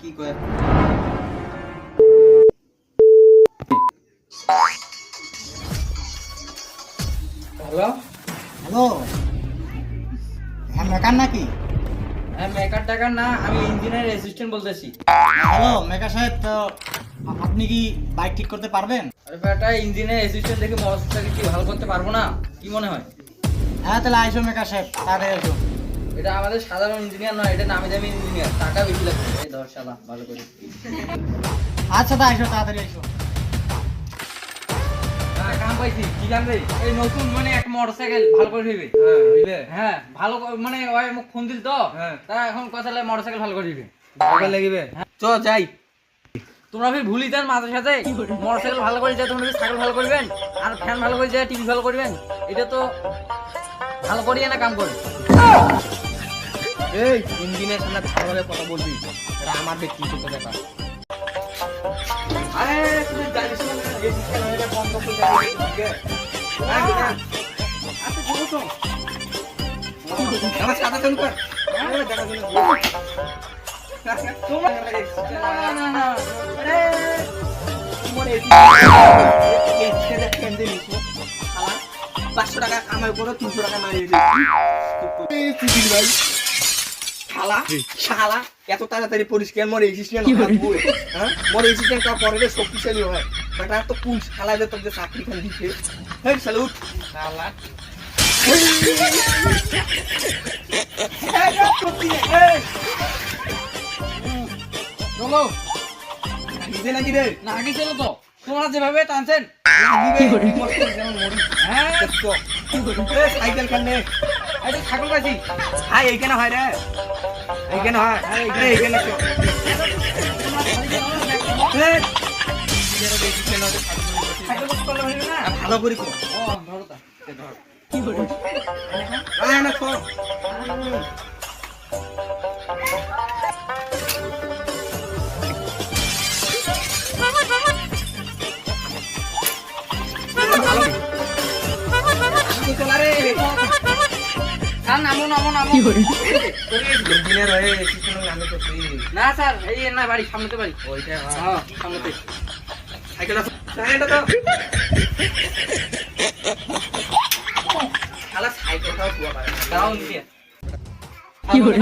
কি কয় hello hello, হ্যাঁ মেকার নাকি? হ্যাঁ মেকার টাকার না, আমি ইঞ্জিনিয়ার অ্যাসিস্ট্যান্ট বলতেছি। হ্যালো মেকার সাহেব, তো আপনি কি বাইক ঠিক করতে পারবেন? আরে বেটা, ইঞ্জিনিয়ার অ্যাসিস্ট্যান্ট দেখে মোটরসাইকেল কি ভালো করতে পারবো না? কি মনে হয়? হ্যাঁ তাহলে আইসো মেকার সাহেব, তাড়াতাড়ি আইসো। এটা আমাদের সাধারণ ইঞ্জিনিয়ার নয়, এটা নামি দামি ইঞ্জিনিয়ার, টাকা বেশি লাগবে। এই ধর শালা ভালো করে। আচ্ছা তা আইসো, তাড়াতাড়ি আইসো। হ্যাঁ কাম পাইছি। কি কাম রে? এই নতুন মানে এক মোটরসাইকেল ভালো করে দিবে। হ্যাঁ ভালো মানে ওই মুখ ফোন দিল তো, তা এখন কথা লাগে মোটরসাইকেল ভালো করে দিবে। ভালো লাগিবে চ যাই। তোমরা ফির ভুলি দেন মাঝে সাথে মোটরসাইকেল ভালো করে যায়, তোমরা সাইকেল ভালো করবেন আর ফ্যান ভালো করে যায়, টিভি ভালো করবেন। এটা তো ভালো করিয়ে না কাম করে। এই ইঞ্জিনের সামনে ভালোভাবে কথা বলবি, এটা আমার ব্যক্তিগত ব্যাপার। আরে তুই জানিস না এই সিস্টেম এটা বন্ধ করে যাবে ঠিক আছে? আচ্ছা বলো তো আমার সাদা চালু কর। আরে দেখা গেল তোমার না না আরে তোমার এই সিস্টেমে ফ্যান দিয়ে নিছো শালা 500 টাকা কামাই করো 300 টাকা মারিয়ে দিই ভাই। শালা শালা এত তাড়াতাড়ি পরিষ্কার মরে এসিস্ট্যান্ট হয়, হ্যাঁ মরে এসিস্ট্যান্ট কা পরে শক্তিশালী হয়। বেটা তো কোন শালা যে তোকে চাকরি খান দিছে। হেই স্যালুট শালা। চলো দিছে নাকি রে? না আগে চলো তো, তোমরা যেভাবে টানছেন। দিবে মস্ত যেমন মরি। হ্যাঁ দেখো এ সাইকেল খান নে। এটা ঠাকুর পাইছি। হাই এইখানে হয় রে, এইখানে হয় এইখানে তো ঠাকুর বস করলে হইবে না। ভালো করি কো। ও ধরো তা। ধর কি করে? আয় না তো চলা রে স্যার নামো নামো নামো। ইঞ্জিনিয়ার হয়ে এসেছিল আমি তো না স্যার, এই না বাড়ি সামনেতে বাড়ি। ওইটা হ্যাঁ সামনেতে। সাইকেল আছে সাইকেলটা তো শালা সাইকেলটাও কুয়া পারে না। দাও নিয়ে। কি করে?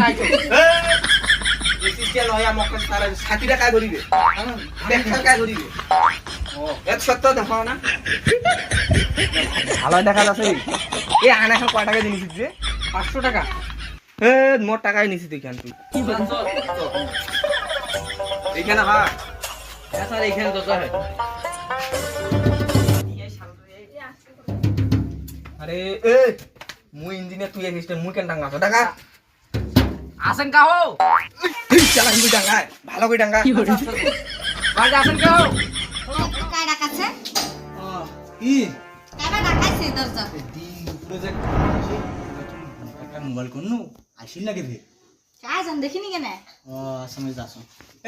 এসিস্ট্যান্ট হয় আমাকে সারা 60 টাকা করিবে। দেখা কাজ করিবে। ও 170 দেখাও না। ভালো দেখা যাচ্ছে। এই আনা এখন কয় টাকা দিনিস যে? 500 টাকা। এ মোট টাকাই নিছিস তুই কেন তুই? এইখানে হয়। হ্যাঁ স্যার এইখানে দরজা হয়। আরে এ মুই ইঞ্জিনিয়ার তুই এসিস্ট্যান্ট মুই কেন টাঙ্গা টাকা? আসেন কাহো। চালা কিন্তু টাঙ্গায় ভালো করে টাঙ্গা। বাড়ি আসেন কাহো। काय ডাকাছে? কি কেবা ডাকাইছে দরজা? দিন দুপুরে যে একটা মোবাইল করনু আইছিল নাকি ভে? काय জান দেখিনি কেনে? ও আসামে যাস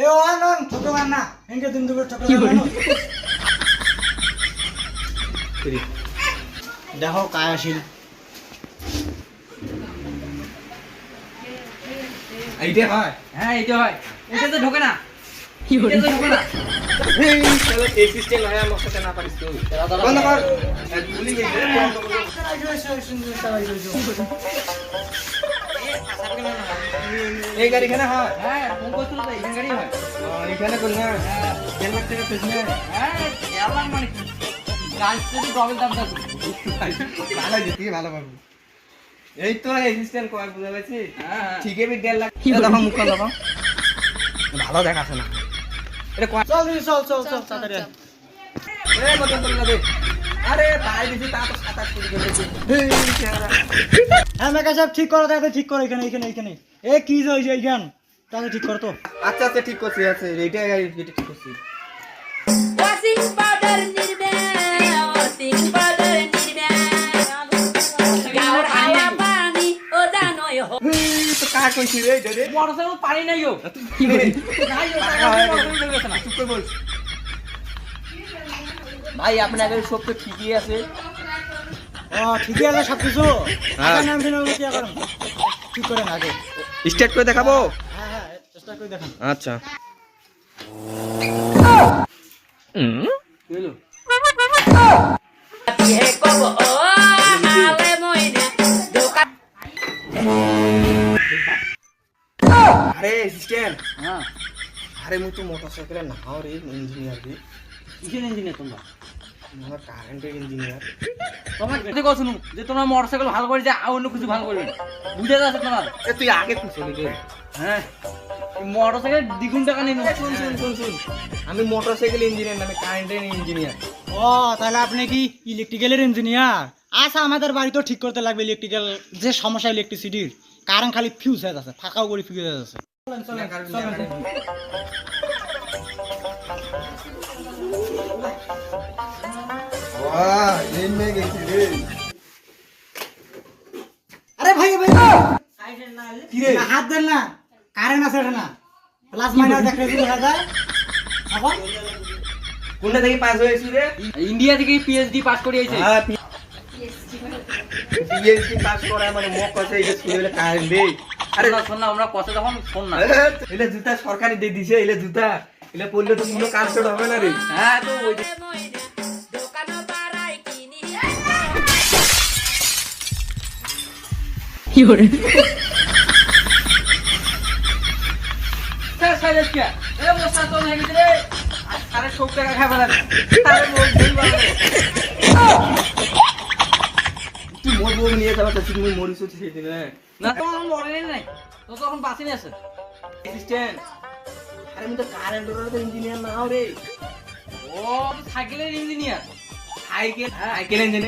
এ ও নন ছোট মান না এনকে দিন দুপুরে ছোট মান দেখো কায় আসিল। এইটা হয়। হ্যাঁ এইটা হয়। এটা তো ঢোকে না। এটা তো ঢোকে না। এই শালা এসিস্ট্যান্ট হয় আমার সাথে না পারিস তুই। বন্ধ কর। ভুলি গেছে বন্ধ কর। এই গাড়ি এখানে হয়। হ্যাঁ ফোন করছিল তো এইখানে গাড়ি হয়। এখানে করি না। 1.5 লাখ টাকা পেছ না। হ্যাঁ এলাম মানে কি? গাছ যদি ডবল দাম দাও। ভালো যেতে ভালো পাবো। এই তো এসিস্ট্যান্ট কয় বুঝা গেছে। হ্যাঁ ঠিক আছে 1.5 লাখ। দেখো মুখ দেখো। ভালো দেখাছে না। এটা কয় চল চল চল চল তাড়াতাড়ি আয়। এই মতন তোলা দে। আরে ভাই দিছি তা তো 27 কোটি গেছে। এই চেহারা। হ্যাঁ মেকা সাহেব ঠিক করো, তাড়াতাড়ি ঠিক করো। এখানে এখানে এখানে এ কি হইছে এইখান, তাড়াতাড়ি ঠিক করো তো। আচ্ছা আচ্ছা ঠিক করছি আছে এইটা ঠিক করছি। Washing powder nirme, washing powder nirme. Gaur aya pani oda noy ho. এই তো কার কইছি রে এটা রে। মোটরসাইকেল পানি নাই গো। কি রে? নাই গো, মোটরসাইকেল চলে গেছে না। চুপ করে বল। ভাই আপনাদের সব তো ঠিকই আছে। ও ঠিকই আছে সব কিছু। হ্যাঁ। নাম দিন কি করেন ঠিক করেন আগে। স্টার্ট করে দেখাবো। হ্যাঁ হ্যাঁ চেষ্টা করে দেখেন। আচ্ছা কি হলো? হে কব ও আলে মইনে দোকান আরে অ্যাসিস্ট্যান্ট, হ্যাঁ, আরে মুই তো মোটরসাইকেলে নাও রে ইঞ্জিনিয়ার রে, কিসের ইঞ্জিনিয়ার তোমরা? আমার কারেন্টের ইঞ্জিনিয়ার। তোমার কি কথা শুনু যে তোমরা মোটরসাইকেল ভালো করে যা আর অন্য কিছু ভালো করবে বুঝে যাচ্ছে তোমার? এ তুই আগে তুই চলে গে। হ্যাঁ, মোটরসাইকেল দ্বিগুণ টাকা নিয়ে নেবো। শুন শুন শুন শুন, আমি মোটরসাইকেল ইঞ্জিনিয়ার না, আমি কারেন্টের ইঞ্জিনিয়ার। ও তাহলে আপনি কি ইলেকট্রিক্যালের ইঞ্জিনিয়ার? আচ্ছা, আমাদের বাড়িতেও ঠিক করতে লাগবে ইলেকট্রিক্যাল যে সমস্যা ইলেকট্রিসিটির, কারেন্ট খালি ফিউজ হয়ে যাচ্ছে, ফাঁকাও করে ফিউজ হয়ে যাচ্ছে। বাহ, এই মে গেছি রে। আরে ভাই ভাই কি রে? না, হাত দেন না, কারেন্ট আছে এটা না, প্লাস মাইনাস দেখলে কি দেখা যায়? এখন কোনটা থেকে পাস হয়েছি রে? ইন্ডিয়া থেকে পিএইচডি পাস করে আইছে। হ্যাঁ, পিএইচডি পাস করা মানে মক আছে এই স্কুলে কারেন্ট দে। আরে না, শোন না, আমরা কথা যখন শোন না। এলে জুতা সরকারি দিয়ে দিছে, এলে জুতা এলে পড়লে তো কোনো কাজ হবে না রে। হ্যাঁ, তো ওই মইনে দোকান বাড়াই কিনি সাইলেন্স কে এ বসা তো হয়ে গেছে রে। আরে 100 টাকা খাই ফেলেন। আরে মোর ভুল বাড়বে। তুই মোর বউ নিয়ে যাবা তো তুমি মরিস হচ্ছে সেদিন। না তো আমার মরে নাই, তো তখন বাঁচিনি আছে। অ্যাসিস্ট্যান্ট, আরে আমি তো কারেন্টের ইঞ্জিনিয়ার না রে। ও সাইকেলের ইঞ্জিনিয়ার। Cycle engineer.